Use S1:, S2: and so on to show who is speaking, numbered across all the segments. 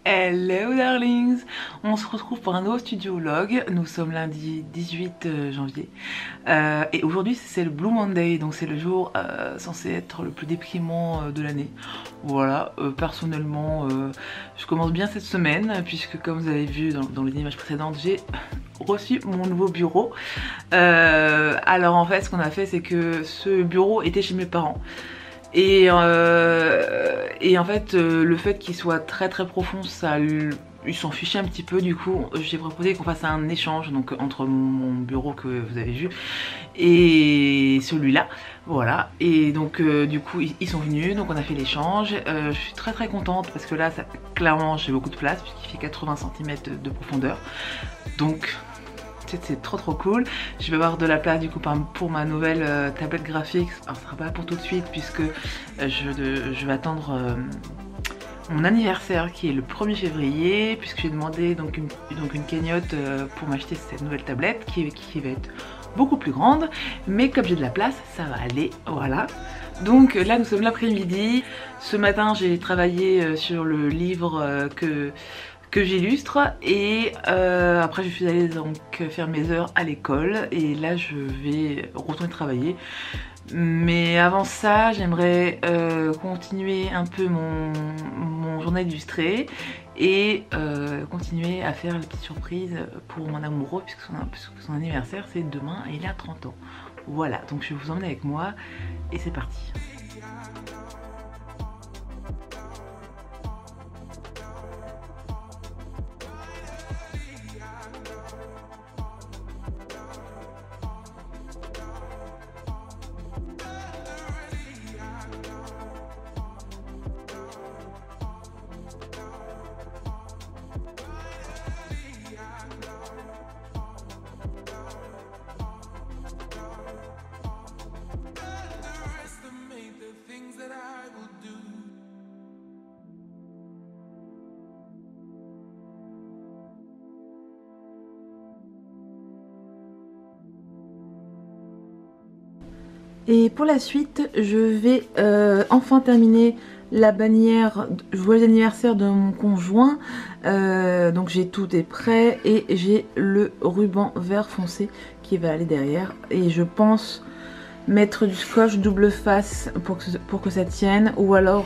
S1: Hello darlings, on se retrouve pour un nouveau studio vlog. Nous sommes lundi 18 janvier et aujourd'hui c'est le Blue Monday, donc c'est le jour censé être le plus déprimant de l'année. Voilà, personnellement je commence bien cette semaine puisque comme vous avez vu dans les images précédentes, j'ai reçu mon nouveau bureau. Alors en fait ce qu'on a fait, c'est que ce bureau était chez mes parents. Et en fait le fait qu'il soit très profond, ça ils s'en fichaient un petit peu. Du coup j'ai proposé qu'on fasse un échange donc entre mon bureau que vous avez vu et celui-là, voilà. Et donc du coup ils sont venus, donc on a fait l'échange. Je suis très contente parce que là clairement j'ai beaucoup de place puisqu'il fait 80 cm de profondeur, donc c'est trop cool. Je vais avoir de la place du coup pour ma nouvelle tablette graphique. Alors ça sera pas pour tout de suite puisque je vais attendre mon anniversaire qui est le 1er février, puisque j'ai demandé donc une cagnotte pour m'acheter cette nouvelle tablette qui va être beaucoup plus grande, mais comme j'ai de la place ça va aller, voilà. Donc là nous sommes l'après-midi. Ce matin j'ai travaillé sur le livre que j'illustre et après je suis allée donc faire mes heures à l'école et là je vais retourner travailler. Mais avant ça j'aimerais continuer un peu mon journal illustré et continuer à faire les petites surprises pour mon amoureux puisque son anniversaire c'est demain et il a 30 ans. Voilà, donc je vais vous emmener avec moi et c'est parti. Et pour la suite, je vais enfin terminer la bannière joyeux anniversaire de mon conjoint. Donc j'ai tout est prêt et j'ai le ruban vert foncé qui va aller derrière. Et je pense mettre du scotch double face pour que ça tienne, ou alors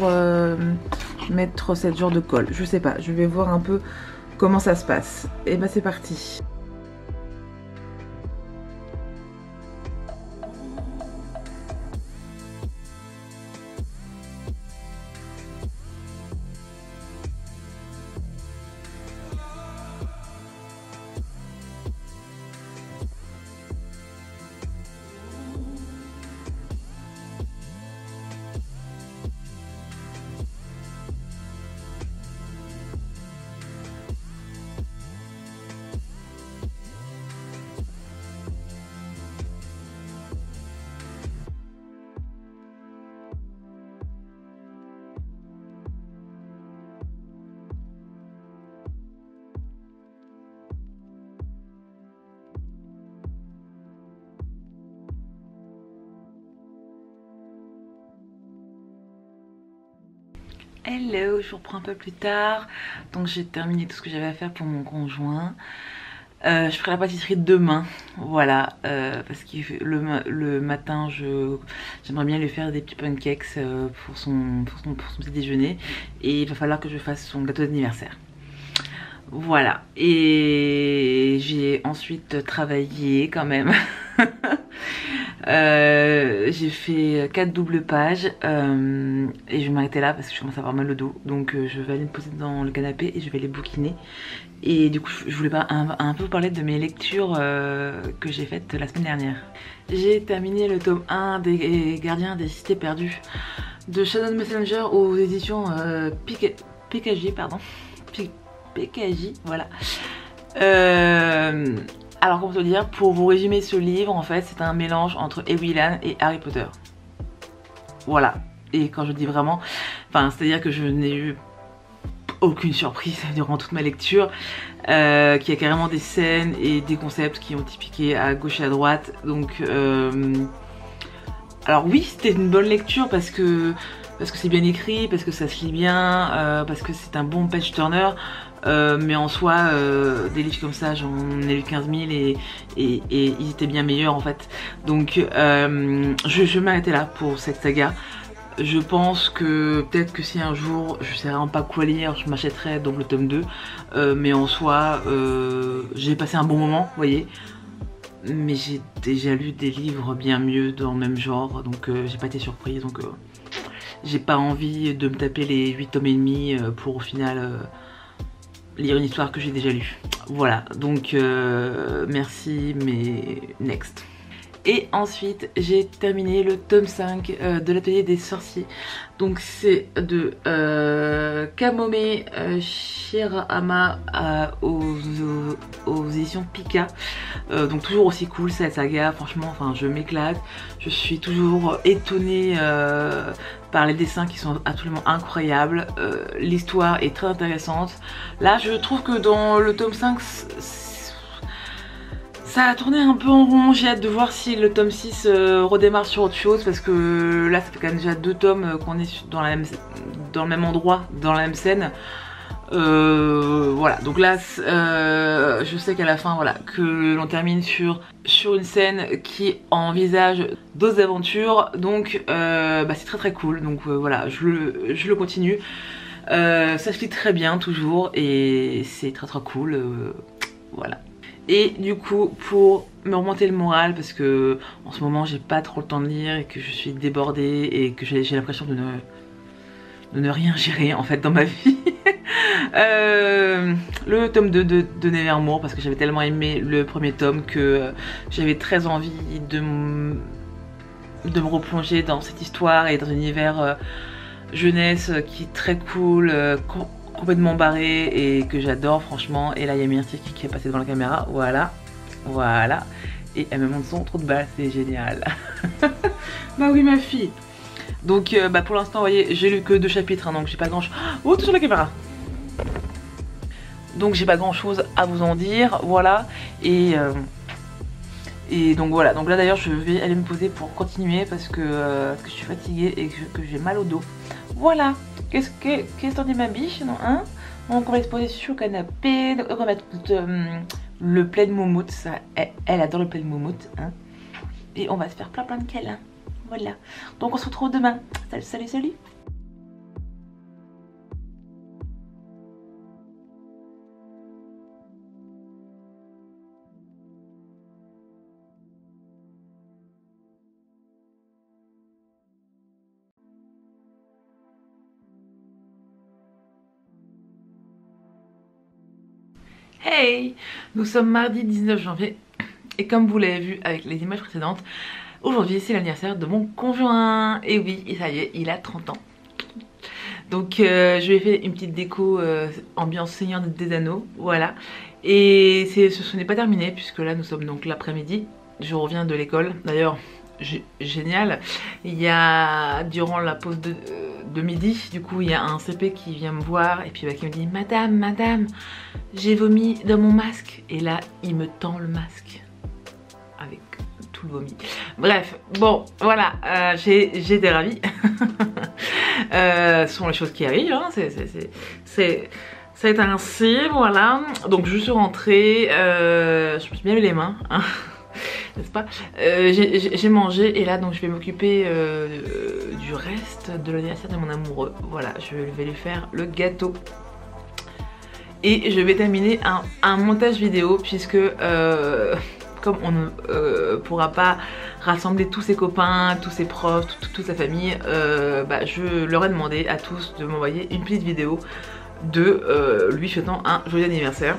S1: mettre cette genre de colle. Je sais pas, je vais voir un peu comment ça se passe. Et bah c'est parti. Hello, je vous reprends un peu plus tard. Donc j'ai terminé tout ce que j'avais à faire pour mon conjoint. Je ferai la pâtisserie demain, voilà, parce que le matin j'aimerais bien lui faire des petits pancakes pour son petit déjeuner. Et il va falloir que je fasse son gâteau d'anniversaire. Voilà, et j'ai ensuite travaillé quand même. J'ai fait 4 doubles pages et je vais m'arrêter là parce que je commence à avoir mal au dos. Donc je vais aller me poser dans le canapé et je vais les bouquiner. Et du coup je voulais un peu vous parler de mes lectures que j'ai faites la semaine dernière. J'ai terminé le tome 1 des Gardiens des Cités Perdues de Shadow Messenger aux éditions PKJ, pardon. PKJ, voilà. Alors comment te dire, pour vous résumer ce livre, en fait c'est un mélange entre Ewilan et Harry Potter. Voilà. Et quand je dis vraiment, enfin c'est à dire que je n'ai eu aucune surprise durant toute ma lecture, qu'il y a carrément des scènes et des concepts qui ont été piqués à gauche et à droite. Donc alors oui, c'était une bonne lecture parce que parce que c'est bien écrit, parce que ça se lit bien, parce que c'est un bon page turner. Mais en soi, des livres comme ça, j'en ai lu 15 000 et ils étaient bien meilleurs en fait. Donc je vais m'arrêter là pour cette saga. Je pense que peut-être que si un jour je sais vraiment pas quoi lire, je m'achèterai donc le tome 2. Mais en soi, j'ai passé un bon moment, vous voyez. Mais j'ai déjà lu des livres bien mieux dans le même genre, donc j'ai pas été surprise. Donc j'ai pas envie de me taper les 8 tomes et demi pour au final lire une histoire que j'ai déjà lue. Voilà, donc merci, mais next. Et ensuite j'ai terminé le tome 5 de l'atelier des sorciers. Donc c'est de Kamome Shirahama aux éditions Pika. Donc toujours aussi cool cette saga, franchement, enfin je m'éclate. Je suis toujours étonnée par les dessins qui sont absolument incroyables. L'histoire est très intéressante. Là je trouve que dans le tome 5 ça a tourné un peu en rond. J'ai hâte de voir si le tome 6 redémarre sur autre chose, parce que là ça fait quand même déjà 2 tomes qu'on est dans le même endroit, dans la même scène. Voilà, donc là je sais qu'à la fin, voilà, que l'on termine sur une scène qui envisage d'autres aventures, donc c'est très très cool. Donc voilà, je le continue. Ça se lit très bien toujours et c'est très très cool. Voilà. Et du coup, pour me remonter le moral, parce que en ce moment j'ai pas trop le temps de lire et que je suis débordée et que j'ai l'impression de ne rien gérer en fait dans ma vie. Le tome 2 de Nevermore, parce que j'avais tellement aimé le premier tome que j'avais très envie de me replonger dans cette histoire et dans un univers jeunesse qui est très cool, complètement barré et que j'adore franchement. Et là il y a Myrtille qui est passée devant la caméra, voilà, voilà, et elle me montre son trou de balle, c'est génial. Bah oui ma fille. Donc pour l'instant vous voyez, j'ai lu que 2 chapitres hein, donc j'ai pas grand chose. Oh, tout sur la caméra. Donc j'ai pas grand chose à vous en dire, voilà. Et donc voilà, donc là d'ailleurs je vais aller me poser pour continuer parce que je suis fatiguée et que j'ai mal au dos. Voilà. Qu'est-ce qu'on dit ma biche, non hein? Donc on va se poser sur le canapé, donc on va mettre le plaid moumoute, ça, elle adore le plaid moumoute, hein. Et on va se faire plein de câlins, voilà. Donc on se retrouve demain, salut salut salut. Hey, nous sommes mardi 19 janvier et comme vous l'avez vu avec les images précédentes, aujourd'hui c'est l'anniversaire de mon conjoint. Et oui, et ça y est, il a 30 ans. Donc je lui ai fait une petite déco ambiance Seigneur des Anneaux, voilà. Et ce n'est pas terminé puisque là nous sommes donc l'après-midi, je reviens de l'école. D'ailleurs génial, il y a durant la pause de midi, du coup il y a un CP qui vient me voir et puis qui me dit madame, j'ai vomi dans mon masque, et là il me tend le masque avec tout le vomi. Bref, bon voilà, j'ai été ravie. Ce sont les choses qui arrivent, hein. C'est ainsi, voilà. Donc je suis rentrée, je me suis bien mis les mains, hein. N'est-ce pas? J'ai mangé et là donc je vais m'occuper du reste de l'anniversaire de mon amoureux. Voilà, je vais lui faire le gâteau. Et je vais terminer un montage vidéo puisque comme on ne pourra pas rassembler tous ses copains, tous ses proches, toute sa famille, je leur ai demandé à tous de m'envoyer une petite vidéo de lui souhaitant un joyeux anniversaire.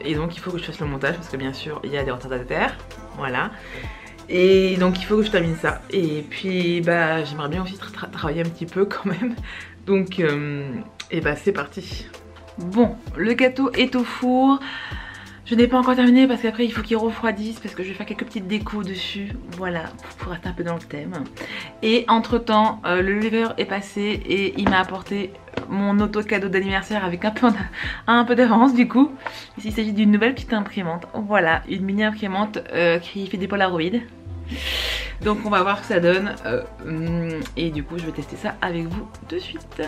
S1: Et donc il faut que je fasse le montage parce que bien sûr il y a des retardataires, voilà. Et donc il faut que je termine ça. Et puis j'aimerais bien aussi travailler un petit peu quand même. Donc c'est parti. Bon, le gâteau est au four. Je n'ai pas encore terminé parce qu'après il faut qu'il refroidisse parce que je vais faire quelques petites décos dessus, voilà, pour rester un peu dans le thème. Et entre temps le livreur est passé et il m'a apporté mon auto cadeau d'anniversaire avec un peu d'avance du coup. Il s'agit d'une nouvelle petite imprimante, voilà, une mini imprimante qui fait des polaroids. Donc on va voir ce que ça donne et du coup je vais tester ça avec vous de suite.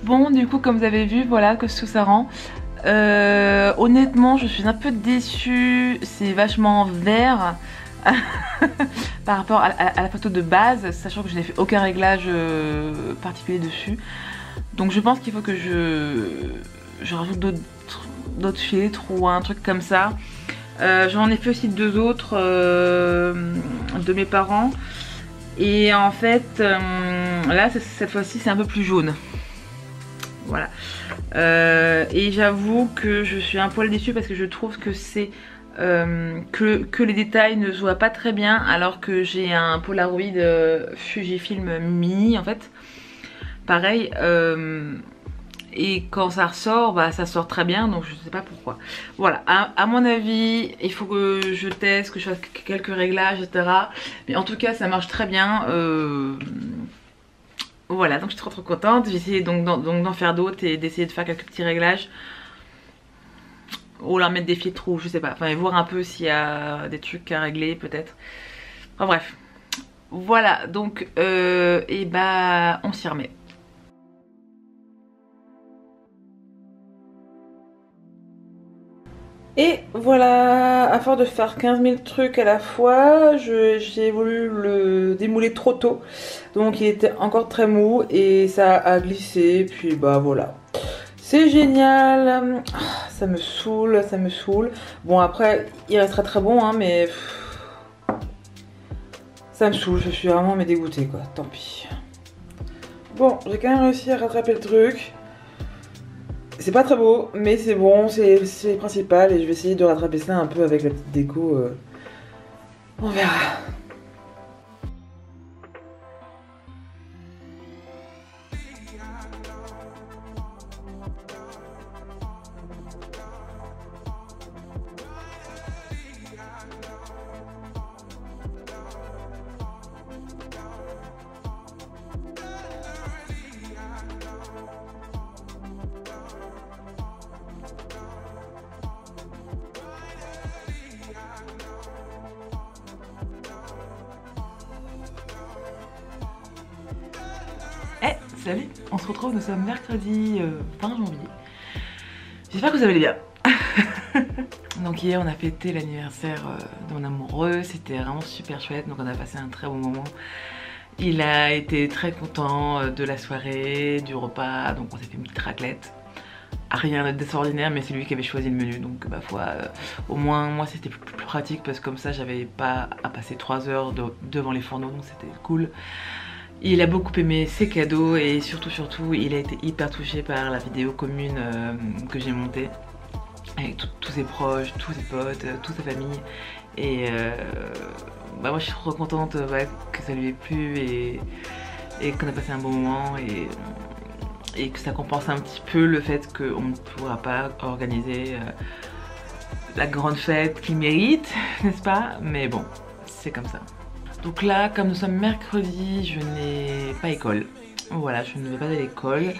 S1: Bon, du coup, comme vous avez vu, voilà que ce que ça rend. Honnêtement, je suis un peu déçue. C'est vachement vert par rapport à la photo de base, sachant que je n'ai fait aucun réglage particulier dessus. Donc je pense qu'il faut que je rajoute d'autres filtres ou un truc comme ça. J'en ai fait aussi 2 autres de mes parents. Et en fait, là, cette fois-ci, c'est un peu plus jaune. Voilà. Et j'avoue que je suis un poil déçue parce que je trouve que c'est que les détails ne se voient pas très bien, alors que j'ai un Polaroid Fujifilm Mini en fait. Pareil. Et quand ça ressort, bah, ça sort très bien, donc je sais pas pourquoi. Voilà, à mon avis, il faut que je teste, que je fasse quelques réglages, etc. Mais en tout cas, ça marche très bien. Voilà, donc je suis trop contente. J'ai essayé donc d'en faire d'autres et d'essayer de faire quelques petits réglages. Ou leur mettre des filtres ou je sais pas. Enfin, voir un peu s'il y a des trucs à régler peut-être. Enfin bref. Voilà, donc et bah on s'y remet. Et voilà, à force de faire 15 000 trucs à la fois, j'ai voulu le démouler trop tôt. Donc il était encore très mou et ça a glissé, puis bah voilà. C'est génial, ça me saoule, ça me saoule. Bon après, il restera très bon, hein, mais ça me saoule, je suis vraiment dégoûtée quoi, tant pis. Bon, j'ai quand même réussi à rattraper le truc. C'est pas très beau, mais c'est bon, c'est le principal et je vais essayer de rattraper ça un peu avec la petite déco. On verra. Salut, on se retrouve, nous sommes mercredi 20 janvier. J'espère que vous allez bien. Donc hier on a fêté l'anniversaire de mon amoureux, c'était vraiment super chouette, donc on a passé un très bon moment. Il a été très content de la soirée, du repas, donc on s'est fait une petite raclette. Rien d'extraordinaire, mais c'est lui qui avait choisi le menu, donc ma foi, au moins moi c'était plus pratique parce que comme ça j'avais pas à passer 3 heures devant les fourneaux, donc c'était cool. Il a beaucoup aimé ses cadeaux et surtout il a été hyper touché par la vidéo commune que j'ai montée avec tous ses proches, tous ses potes, toute sa famille. Et bah moi je suis trop contente que ça lui ait plu et qu'on a passé un bon moment et que ça compense un petit peu le fait qu'on ne pourra pas organiser la grande fête qu'il mérite, n'est-ce pas? Mais bon, c'est comme ça. Donc là, comme nous sommes mercredi, je n'ai pas école. Voilà, je ne vais pas à l'école.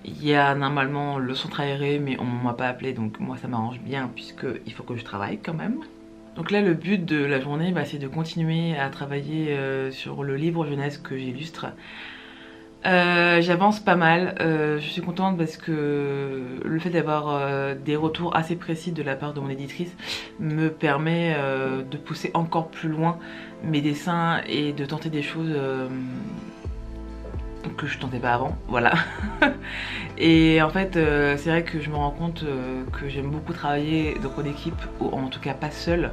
S1: Il y a normalement le centre aéré, mais on m'a pas appelé, donc moi ça m'arrange bien puisqu'il faut que je travaille quand même. Donc là, le but de la journée, bah, c'est de continuer à travailler sur le livre jeunesse que j'illustre. J'avance pas mal, je suis contente parce que le fait d'avoir des retours assez précis de la part de mon éditrice me permet de pousser encore plus loin mes dessins et de tenter des choses que je tentais pas avant, voilà. Et en fait c'est vrai que je me rends compte que j'aime beaucoup travailler donc en équipe, ou en tout cas pas seule.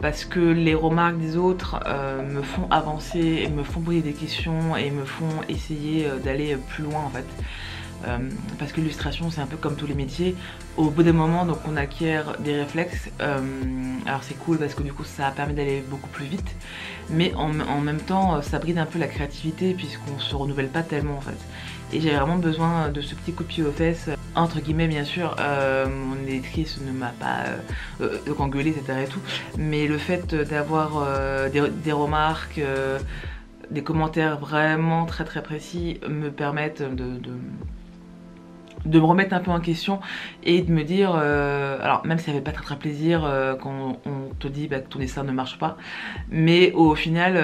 S1: Parce que les remarques des autres me font avancer, et me font poser des questions et me font essayer d'aller plus loin en fait. Parce que l'illustration c'est un peu comme tous les métiers, au bout d'un moment donc on acquiert des réflexes, alors c'est cool parce que du coup ça permet d'aller beaucoup plus vite, mais en même temps ça bride un peu la créativité puisqu'on se renouvelle pas tellement en fait. Et j'ai vraiment besoin de ce petit coup de pied aux fesses, entre guillemets bien sûr. Mon éditrice ne m'a pas donc engueulée etc et tout, mais le fait d'avoir des remarques, des commentaires vraiment très précis me permettent de me remettre un peu en question et de me dire, alors même si ça fait pas très plaisir quand on te dit bah, que ton dessin ne marche pas, mais au final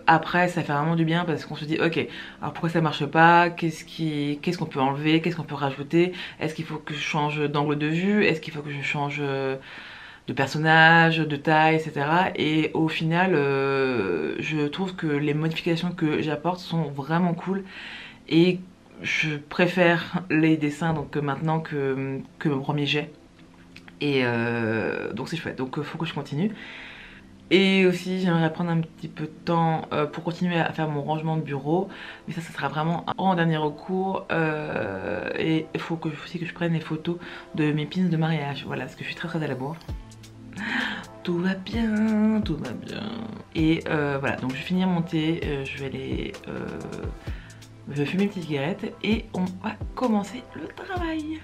S1: après ça fait vraiment du bien parce qu'on se dit ok, alors pourquoi ça marche pas, qu'est-ce qu'on peut enlever, qu'est-ce qu'on peut rajouter, est-ce qu'il faut que je change d'angle de vue, est-ce qu'il faut que je change de personnage, de taille, etc. Et au final je trouve que les modifications que j'apporte sont vraiment cool et je préfère les dessins donc maintenant que mon premier jet. Et donc c'est chouette, donc faut que je continue. Et aussi j'aimerais prendre un petit peu de temps pour continuer à faire mon rangement de bureau, mais ça sera vraiment en dernier recours. Et il faut aussi que je prenne les photos de mes pins de mariage, voilà, parce que je suis très à la bourre. Tout va bien, tout va bien. Et voilà, donc je vais finir mon thé, je vais aller je vais fumer une petite cigarette et on va commencer le travail.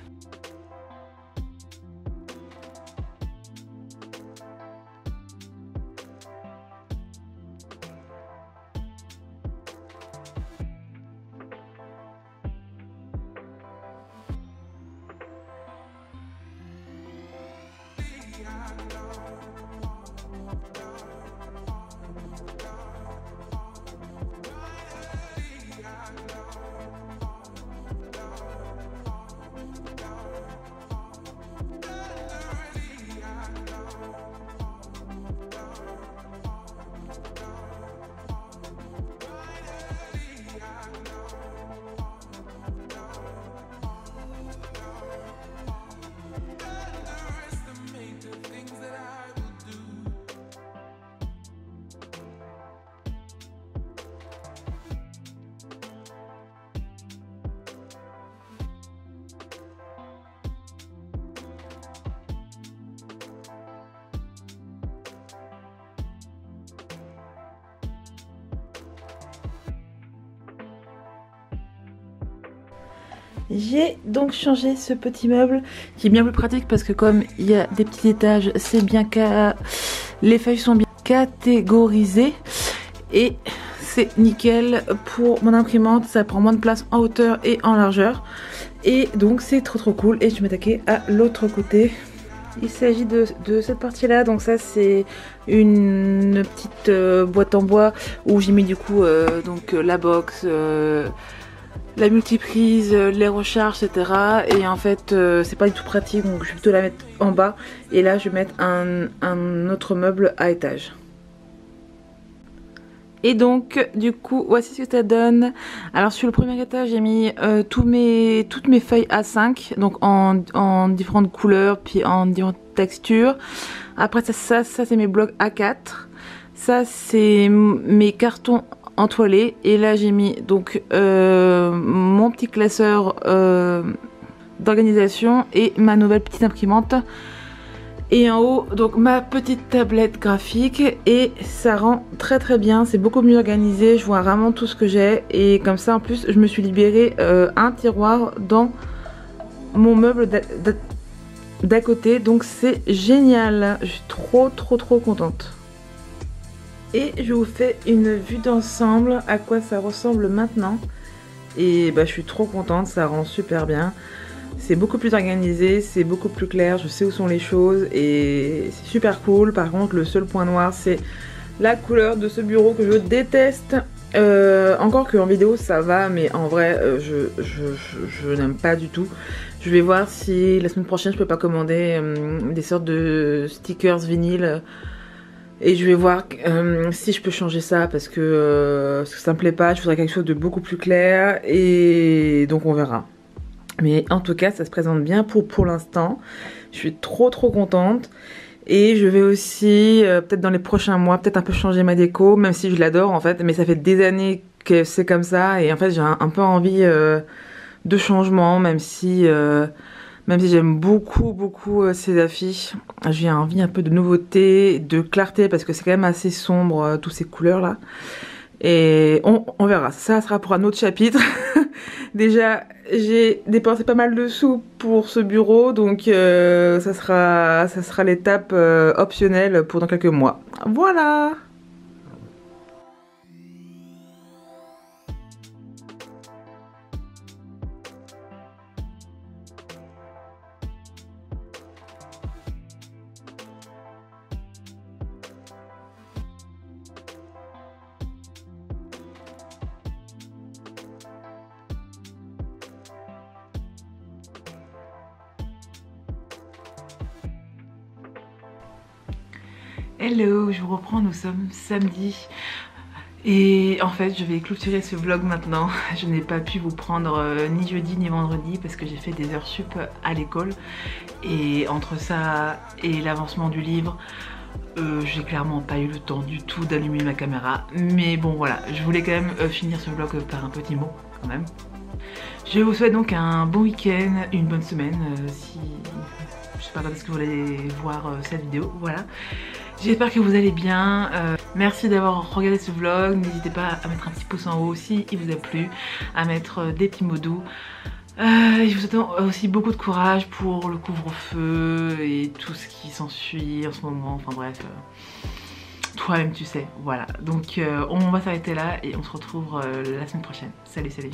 S1: J'ai donc changé ce petit meuble qui est bien plus pratique parce que comme il y a des petits étages, c'est bien les feuilles sont bien catégorisées et c'est nickel pour mon imprimante, ça prend moins de place en hauteur et en largeur et donc c'est trop cool. Et je vais m'attaquer à l'autre côté. Il s'agit de cette partie là, donc ça c'est une petite boîte en bois où j'ai mis du coup donc la box, la multiprise, les recharges, etc. Et en fait c'est pas du tout pratique, donc je vais plutôt la mettre en bas et là je vais mettre un autre meuble à étage. Et donc du coup voici ce que ça donne. Alors sur le premier étage j'ai mis toutes mes feuilles A5, donc en différentes couleurs puis en différentes textures. Après ça c'est mes blocs A4, ça c'est mes cartons entoilés. Et là j'ai mis donc mon petit classeur d'organisation et ma nouvelle petite imprimante. Et en haut, donc ma petite tablette graphique, et ça rend très bien, c'est beaucoup mieux organisé, je vois vraiment tout ce que j'ai. Et comme ça en plus je me suis libéré un tiroir dans mon meuble d'à côté, donc c'est génial, je suis trop contente. Et je vous fais une vue d'ensemble à quoi ça ressemble maintenant. Et bah je suis trop contente, ça rend super bien. C'est beaucoup plus organisé, c'est beaucoup plus clair, je sais où sont les choses et c'est super cool. Par contre le seul point noir c'est la couleur de ce bureau que je déteste.
S2: Encore qu'en vidéo ça va, mais en vrai je n'aime pas du tout. Je vais voir si la semaine prochaine je peux pas commander des sortes de stickers vinyle. Et je vais voir si je peux changer ça parce que ça me plaît pas. Je voudrais quelque chose de beaucoup plus clair et donc on verra. Mais en tout cas ça se présente bien pour l'instant. Je suis trop contente. Et je vais aussi, peut-être dans les prochains mois, peut-être un peu changer ma déco, même si je l'adore en fait, mais ça fait des années que c'est comme ça, et en fait j'ai un peu envie de changement, même si j'aime beaucoup ces affiches, j'ai envie un peu de nouveauté, de clarté, parce que c'est quand même assez sombre, toutes ces couleurs là. Et on verra, ça sera pour un autre chapitre. Déjà, j'ai dépensé pas mal de sous pour ce bureau, donc ça sera l'étape optionnelle pour dans quelques mois. Voilà!
S1: Hello, je vous reprends, nous sommes samedi. Et en fait je vais clôturer ce vlog maintenant. Je n'ai pas pu vous prendre ni jeudi ni vendredi parce que j'ai fait des heures sup à l'école. Et entre ça et l'avancement du livre, j'ai clairement pas eu le temps du tout d'allumer ma caméra. Mais bon voilà, je voulais quand même finir ce vlog par un petit mot quand même. Je vous souhaite donc un bon week-end, une bonne semaine. Si je sais pas quand est-ce que vous allez voir cette vidéo, voilà. J'espère que vous allez bien. Merci d'avoir regardé ce vlog. N'hésitez pas à mettre un petit pouce en haut si il vous a plu, à mettre des petits mots doux. Je vous souhaite aussi beaucoup de courage pour le couvre-feu et tout ce qui s'ensuit en ce moment. Enfin bref, toi-même tu sais. Voilà. Donc on va s'arrêter là et on se retrouve la semaine prochaine. Salut, salut.